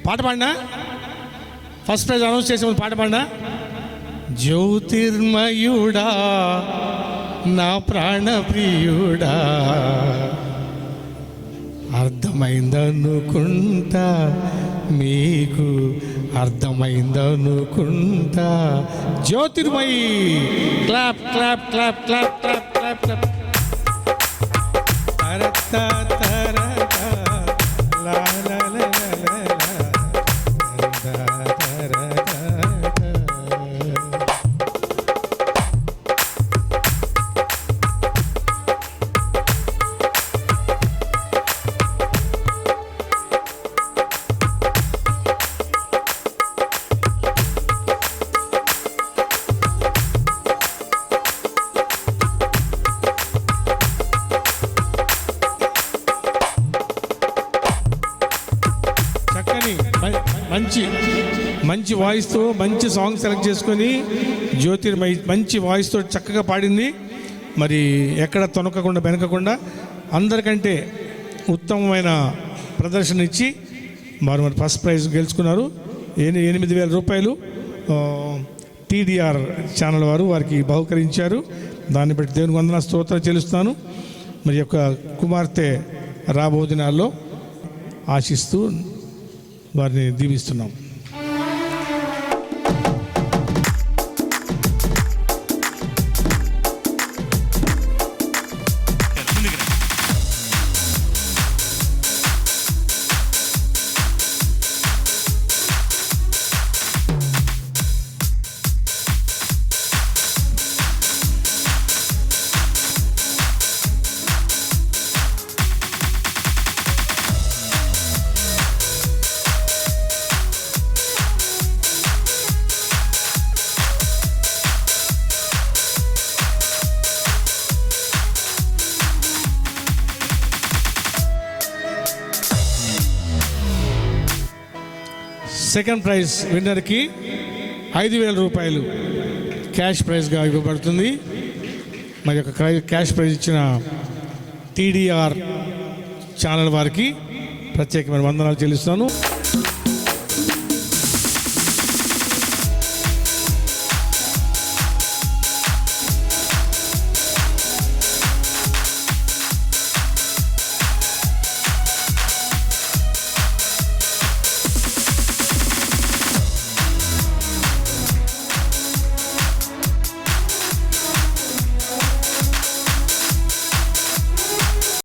పాట పాడినా first prize announce చేసే ముందు పాట పాడినా. జ్యోతిర్మయుడా నా ప్రాణప్రియుడా, అర్థమైందనుకుంటా మీకు, అర్థమైందనుకుంటా. Jyothirmayi clap clap clap clap clap clap clap. తరతా తరతా లా లా లా లా లా తరతా తరతా. మంచి వాయిస్తో మంచి సాంగ్ సెలెక్ట్ చేసుకొని జ్యోతిర్మయి మంచి వాయిస్తో చక్కగా పాడింది. మరి ఎక్కడ తొనకకుండా వెనకకుండా అందరికంటే ఉత్తమమైన ప్రదర్శన ఇచ్చి మరి ఫస్ట్ ప్రైజ్ గెలుచుకున్నారు. 8,000 రూపాయలు TDR ఛానల్ వారు వారికి బహుకరించారు. దాన్ని బట్టి దేవునికి వందన స్తోత్రం చెల్లిస్తాను. మరి యొక్క కుమార్తె రాబో దినాల్లో ఆశిస్తూ వారిని దీవిస్తున్నాం. సెకండ్ ప్రైజ్ విన్నర్కి 5,000 రూపాయలు క్యాష్ ప్రైజ్గా ఇవ్వబడుతుంది. మరి యొక్క క్యాష్ ప్రైజ్ ఇచ్చిన TDR ఛానల్ వారికి ప్రత్యేకమైన వందనాలు చెల్లిస్తున్నాను.